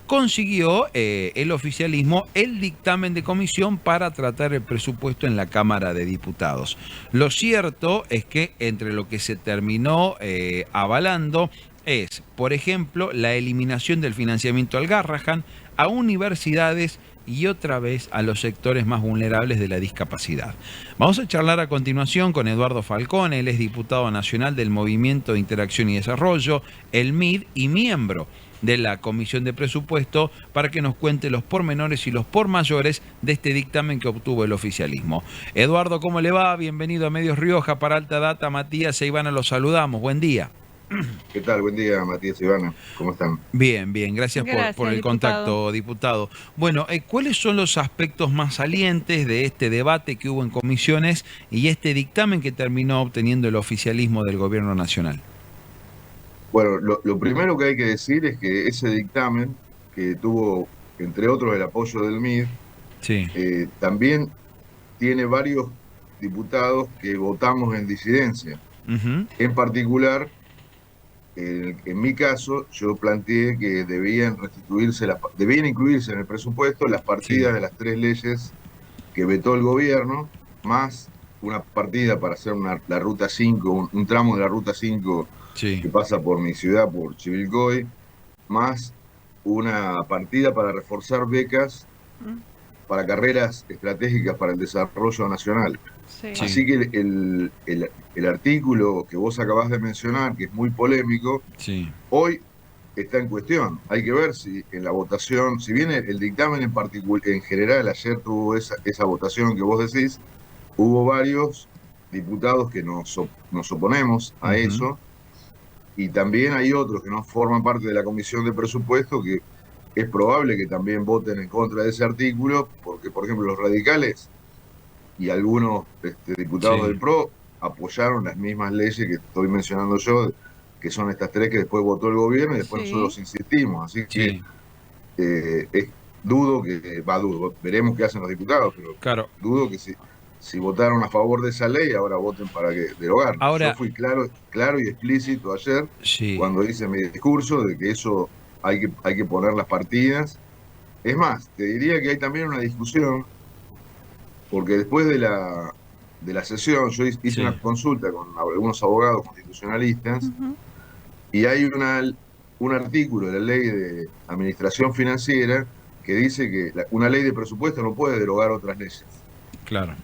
consiguió el oficialismo el dictamen de comisión para tratar el presupuesto en la Cámara de Diputados. Lo cierto es que entre lo que se terminó avalando es, por ejemplo, la eliminación del financiamiento al Garrahan, a universidades y otra vez a los sectores más vulnerables de la discapacidad. Vamos a charlar a continuación con Eduardo Falcón. Él es diputado nacional del Movimiento de Interacción y Desarrollo, el MID, y miembro de la Comisión de Presupuesto, para que nos cuente los pormenores y los por mayores de este dictamen que obtuvo el oficialismo. Eduardo, ¿cómo le va? Bienvenido a Medios Rioja. Para Alta Data, Matías e Ivana los saludamos. Buen día. ¿Qué tal? Buen día, Matías y Ivana. ¿Cómo están? Bien, bien. Gracias por el contacto, diputado. Bueno, ¿cuáles son los aspectos más salientes de este debate que hubo en comisiones y este dictamen que terminó obteniendo el oficialismo del Gobierno Nacional? Bueno, lo primero que hay que decir es que ese dictamen, que tuvo, entre otros, el apoyo del MID, Sí. también tiene varios diputados que votamos en disidencia. En particular, en mi caso, yo planteé que debían incluirse en el presupuesto las partidas de las 3 leyes que vetó el gobierno, más una partida para hacer la Ruta 5, un tramo de la Ruta 5 que pasa por mi ciudad, por Chivilcoy, más una partida para reforzar becas para carreras estratégicas para el desarrollo nacional. Sí. Así que el artículo que vos acabás de mencionar, que es muy polémico, hoy está en cuestión. Hay que ver si en la votación, si bien el dictamen en general ayer tuvo esa votación que vos decís, hubo varios diputados que nos oponemos a eso, y también hay otros que no forman parte de la Comisión de Presupuesto que es probable que también voten en contra de ese artículo, porque, por ejemplo, los radicales y algunos diputados del PRO apoyaron las mismas leyes que estoy mencionando yo, que son estas 3 que después votó el gobierno y después nosotros insistimos. Así que dudo, veremos qué hacen los diputados, pero dudo que si votaron a favor de esa ley, ahora voten para que derogarla. Yo fui claro y explícito ayer cuando hice mi discurso de que eso hay que poner las partidas. Es más, te diría que hay también una discusión, porque después de la sesión yo hice una consulta con algunos abogados constitucionalistas, y hay un artículo de la ley de administración financiera que dice que una ley de presupuesto no puede derogar otras leyes. Claro.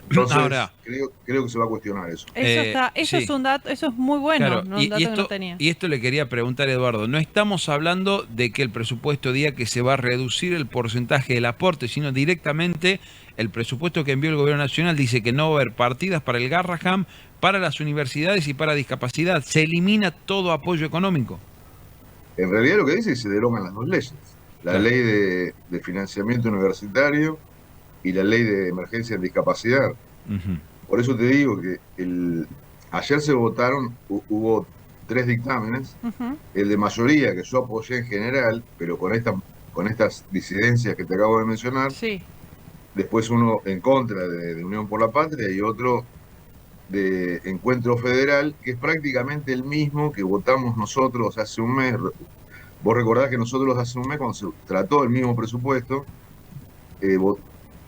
Entonces, ahora, creo que se va a cuestionar eso. Eso es un dato, eso es muy bueno, claro, un dato que no tenía. Y esto le quería preguntar, Eduardo, no estamos hablando de que el presupuesto diga que se va a reducir el porcentaje del aporte, sino directamente el presupuesto que envió el Gobierno Nacional dice que no va a haber partidas para el Garrahan, para las universidades y para discapacidad. Se elimina todo apoyo económico. En realidad lo que dice es que se derogan las 2 leyes. La ley de financiamiento universitario y la ley de emergencia en discapacidad. Por eso te digo que ayer se votaron, hubo 3 dictámenes, el de mayoría que yo apoyé en general, pero con estas disidencias que te acabo de mencionar, después uno en contra de Unión por la Patria y otro de Encuentro Federal, que es prácticamente el mismo que votamos nosotros hace un mes. Vos recordás que nosotros hace un mes, cuando se trató el mismo presupuesto,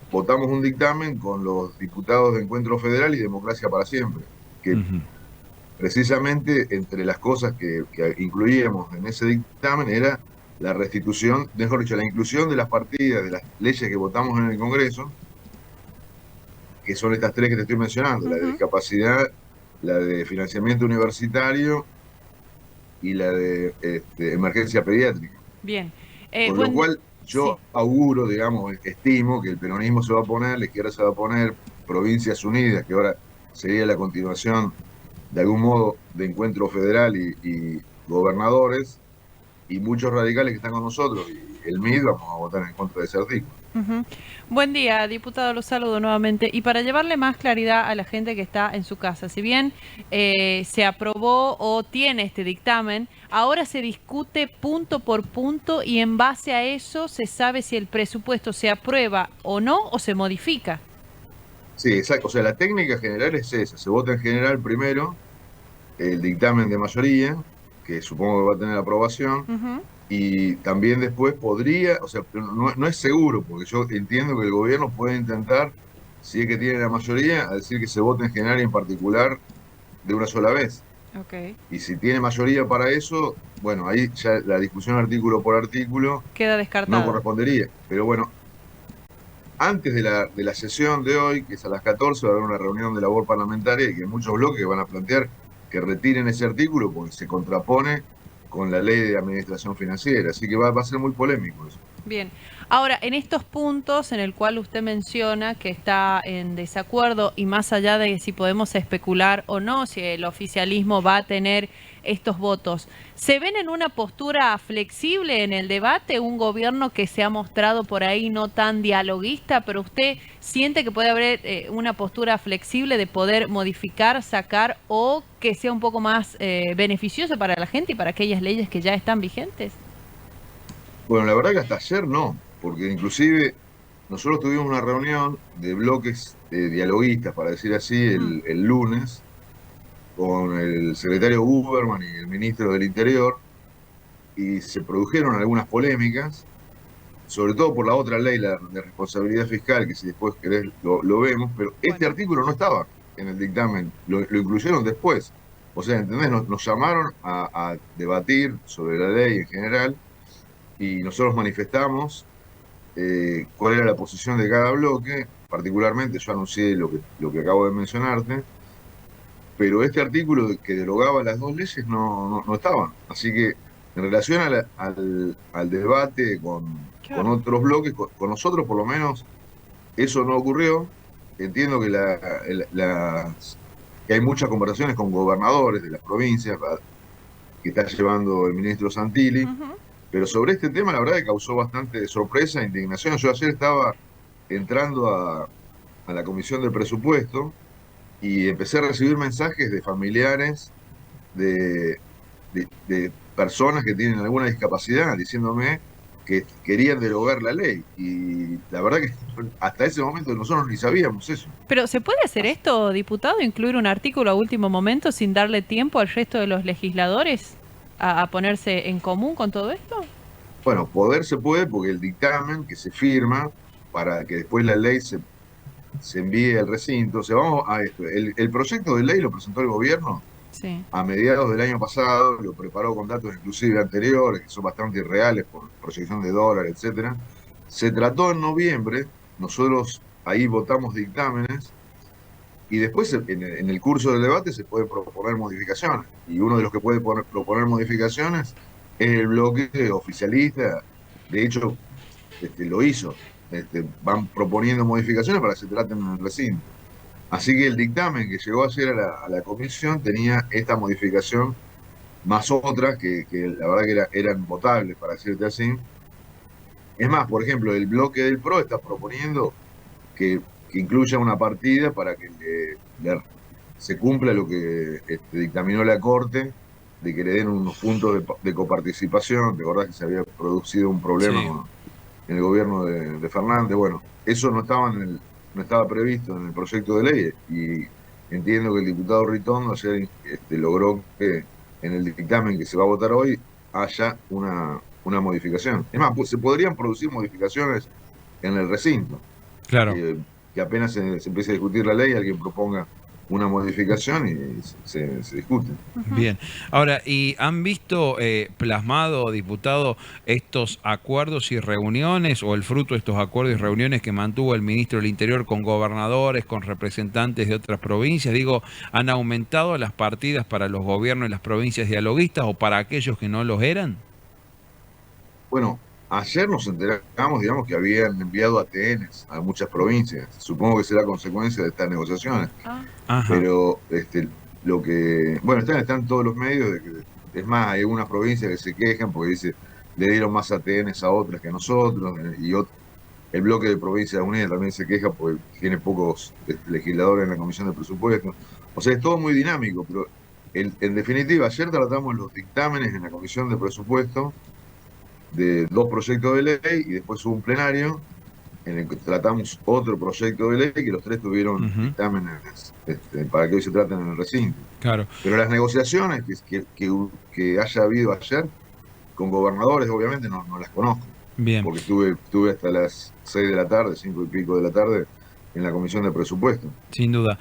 votamos un dictamen con los diputados de Encuentro Federal y Democracia para Siempre, que precisamente entre las cosas que incluíamos en ese dictamen era la restitución, mejor dicho, la inclusión de las partidas de las leyes que votamos en el Congreso, que son estas 3 que te estoy mencionando, la de discapacidad, la de financiamiento universitario y la de emergencia pediátrica. Bien. Con lo cual yo auguro, digamos, estimo que el peronismo se va a poner, la izquierda se va a poner, Provincias Unidas, que ahora sería la continuación de algún modo de Encuentro Federal y gobernadores, y muchos radicales que están con nosotros, y el MID, vamos a votar en contra de ese artículo. Buen día, diputado, los saludo nuevamente. Y para llevarle más claridad a la gente que está en su casa, si bien se aprobó o tiene este dictamen, ahora se discute punto por punto y en base a eso se sabe si el presupuesto se aprueba o no o se modifica. Sí, exacto. O sea, la técnica general es esa. Se vota en general primero el dictamen de mayoría, que supongo que va a tener aprobación, y también después podría, o sea, pero no es seguro, porque yo entiendo que el gobierno puede intentar, si es que tiene la mayoría, a decir que se vote en general y en particular de una sola vez. Ok. Y si tiene mayoría para eso, bueno, ahí ya la discusión artículo por artículo Queda no descartada. correspondería. Pero bueno, antes de la sesión de hoy, que es a las 14, va a haber una reunión de labor parlamentaria y que muchos bloques van a plantear que retiren ese artículo porque se contrapone con la ley de administración financiera. Así que va a ser muy polémico eso. Bien. Ahora, en estos puntos en el cual usted menciona que está en desacuerdo y más allá de si podemos especular o no, si el oficialismo va a tener estos votos, ¿se ven en una postura flexible en el debate? Un gobierno que se ha mostrado por ahí no tan dialoguista, pero usted siente que puede haber una postura flexible de poder modificar, sacar o que sea un poco más beneficioso para la gente y para aquellas leyes que ya están vigentes. Bueno, la verdad que hasta ayer no, porque inclusive nosotros tuvimos una reunión de bloques dialoguistas, para decir así, Mm, el lunes, con el secretario Buberman y el ministro del Interior, y se produjeron algunas polémicas, sobre todo por la otra ley, la de responsabilidad fiscal, que si después querés lo vemos, pero este bueno, artículo no estaba en el dictamen, lo incluyeron después. O sea, ¿entendés? Nos llamaron a debatir sobre la ley en general y nosotros manifestamos cuál era la posición de cada bloque. Particularmente yo anuncié lo que acabo de mencionarte, pero este artículo que derogaba las dos leyes no estaba. Así que en relación al debate con claro. otros bloques, con nosotros por lo menos, eso no ocurrió. Entiendo que, que hay muchas conversaciones con gobernadores de las provincias que está llevando el ministro Santilli, Ujú. pero sobre este tema la verdad que causó bastante sorpresa e indignación. Yo ayer estaba entrando a la comisión de presupuesto y empecé a recibir mensajes de familiares de, de personas que tienen alguna discapacidad diciéndome que querían derogar la ley. Y la verdad que hasta ese momento nosotros ni sabíamos eso. Pero ¿se puede hacer esto, diputado, incluir un artículo a último momento sin darle tiempo al resto de los legisladores a ponerse en común con todo esto? Bueno, poder se puede porque el dictamen que se firma para que después la ley se envíe al recinto. O sea, vamos a esto. El proyecto de ley lo presentó el gobierno Sí. a mediados del año pasado, lo preparó con datos inclusive anteriores, que son bastante irreales por proyección de dólares, etcétera. Se trató en noviembre, nosotros ahí votamos dictámenes y después en el curso del debate se pueden proponer modificaciones. Y uno de los que puede proponer modificaciones es el bloque oficialista. De hecho, lo hizo. Van proponiendo modificaciones para que se traten en el recinto. Así que el dictamen que llegó ayer a la comisión tenía esta modificación más otras que la verdad que eran votables, para decirte así. Es más, por ejemplo, el bloque del PRO está proponiendo que incluya una partida para que se cumpla lo que dictaminó la Corte, de que le den unos puntos de coparticipación. ¿Te acordás que se había producido un problema Sí. en el gobierno de Fernández? Bueno, eso no estaba previsto en el proyecto de ley y entiendo que el diputado Ritondo ayer logró que en el dictamen que se va a votar hoy haya una modificación. Es más, pues, se podrían producir modificaciones en el recinto, Claro. eh, que apenas se empiece a discutir la ley, alguien proponga una modificación y se discute. Ujú. Bien. Ahora, ¿y han visto plasmado, diputado, estos acuerdos y reuniones o el fruto de estos acuerdos y reuniones que mantuvo el ministro del Interior con gobernadores, con representantes de otras provincias? Digo, ¿han aumentado las partidas para los gobiernos de las provincias dialoguistas o para aquellos que no los eran? Bueno, ayer nos enteramos, digamos, que habían enviado ATNs a muchas provincias. Supongo que será consecuencia de estas negociaciones. Ah, Ajá. Pero bueno, están todos los medios de que, es más, hay algunas provincias que se quejan porque dice, le dieron más ATNs a otras que a nosotros, el bloque de Provincias Unidas también se queja porque tiene pocos legisladores en la Comisión de Presupuestos. O sea, es todo muy dinámico, pero en definitiva, ayer tratamos los dictámenes en la Comisión de Presupuestos de dos proyectos de ley y después hubo un plenario en el que tratamos otro proyecto de ley que los tres tuvieron Ujú. dictámenes para que hoy se traten en el recinto. Claro. Pero las negociaciones que haya habido ayer con gobernadores, obviamente, no las conozco. Bien. Porque estuve hasta las 6 de la tarde, 5 y pico de la tarde, en la Comisión de Presupuesto. Sin duda.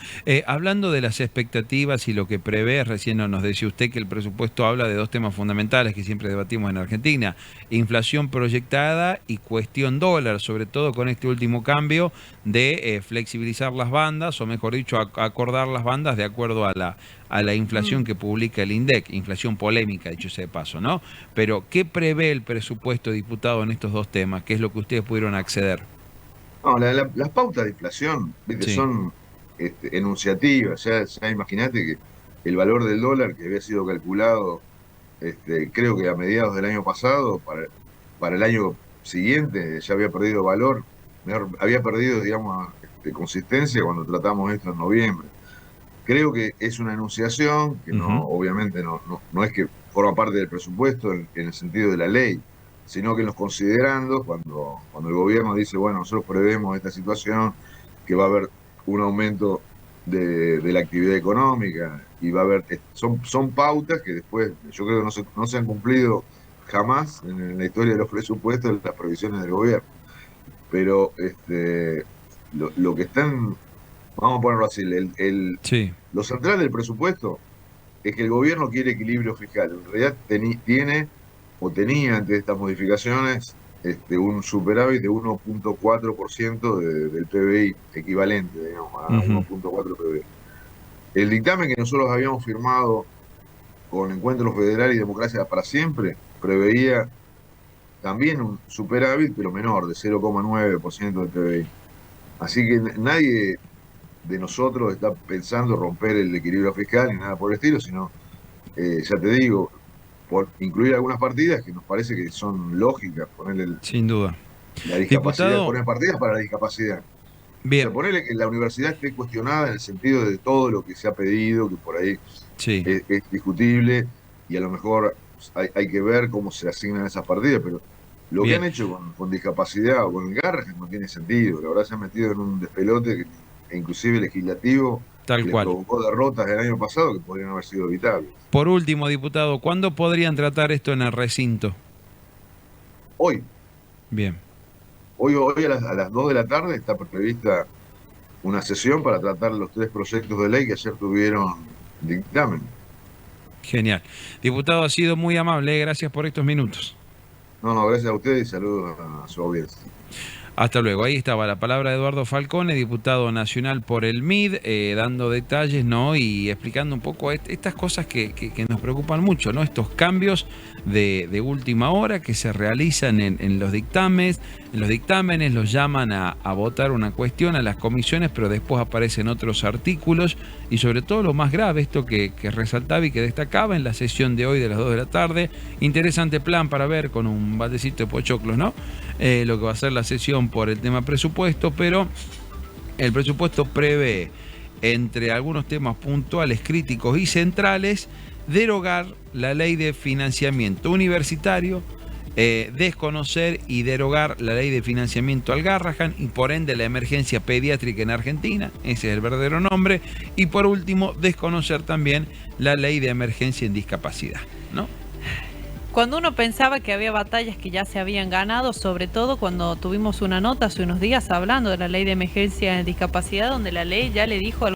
Hablando de las expectativas y lo que prevé, recién nos decía usted que el presupuesto habla de dos temas fundamentales que siempre debatimos en Argentina: inflación proyectada y cuestión dólar, sobre todo con este último cambio de flexibilizar las bandas, o mejor dicho, acordar las bandas de acuerdo a la inflación que publica el INDEC, inflación polémica, dicho sea de paso, ¿no? Pero, ¿qué prevé el presupuesto, diputado, en estos dos temas? ¿Qué es lo que ustedes pudieron acceder? No, las pautas de inflación, ¿viste? Sí. Son enunciativas. Ya imagínate que el valor del dólar, que había sido calculado, creo que a mediados del año pasado, para el año siguiente, ya había perdido valor, había perdido, digamos, consistencia cuando tratamos esto en noviembre. Creo que es una enunciación que obviamente no es que forma parte del presupuesto en el sentido de la ley, sino que en los considerandos, cuando el gobierno dice, bueno, nosotros prevemos esta situación, que va a haber un aumento de la actividad económica, y va a haber, son pautas que después, yo creo que no se han cumplido jamás en la historia de los presupuestos, de las previsiones del gobierno. Pero lo que están, vamos a ponerlo así, Sí. lo central del presupuesto es que el gobierno quiere equilibrio fiscal. En realidad tenía antes de estas modificaciones un superávit de 1.4% del PBI, equivalente, digamos, a 1.4 PBI. El dictamen que nosotros habíamos firmado con Encuentro Federal y Democracia para Siempre preveía también un superávit, pero menor, de 0,9% del PBI. Así que nadie de nosotros está pensando romper el equilibrio fiscal ni nada por el estilo, sino, ya te digo, por incluir algunas partidas que nos parece que son lógicas, ponerle Sin duda. la discapacidad, Diputado, poner partidas para la discapacidad. bien. O sea, ponerle que la universidad esté cuestionada en el sentido de todo lo que se ha pedido, que por ahí Sí. es discutible, y a lo mejor hay que ver cómo se asignan esas partidas, pero lo Bien. que han hecho con discapacidad o con el Garrahan no tiene sentido. La verdad, se han metido en un despelote e inclusive legislativo, Tal que les cual. provocó derrotas el año pasado que podrían haber sido evitables. Por último, diputado, ¿cuándo podrían tratar esto en el recinto? Hoy Bien. Hoy a las 2 de la tarde está prevista una sesión para tratar los 3 proyectos de ley que ayer tuvieron dictamen. Genial. Diputado, ha sido muy amable. Gracias por estos minutos. No, gracias a ustedes y saludos a su audiencia. Hasta luego. Ahí estaba la palabra de Eduardo Falcone, diputado nacional por el MID, dando detalles, ¿no? Y explicando un poco estas cosas que nos preocupan mucho, ¿no? Estos cambios de última hora que se realizan en los dictámenes. En los dictámenes los llaman a votar una cuestión a las comisiones, pero después aparecen otros artículos, y sobre todo lo más grave, esto que resaltaba y que destacaba en la sesión de hoy de las 2 de la tarde. Interesante plan para ver con un baldecito de pochoclos, ¿no? Lo que va a ser la sesión por el tema presupuesto, pero el presupuesto prevé, entre algunos temas puntuales, críticos y centrales, derogar la ley de financiamiento universitario, desconocer y derogar la ley de financiamiento al Garrahan y por ende la emergencia pediátrica en Argentina, ese es el verdadero nombre, y por último desconocer también la ley de emergencia en discapacidad, ¿no? Cuando uno pensaba que había batallas que ya se habían ganado, sobre todo cuando tuvimos una nota hace unos días hablando de la ley de emergencia en discapacidad, donde la ley ya le dijo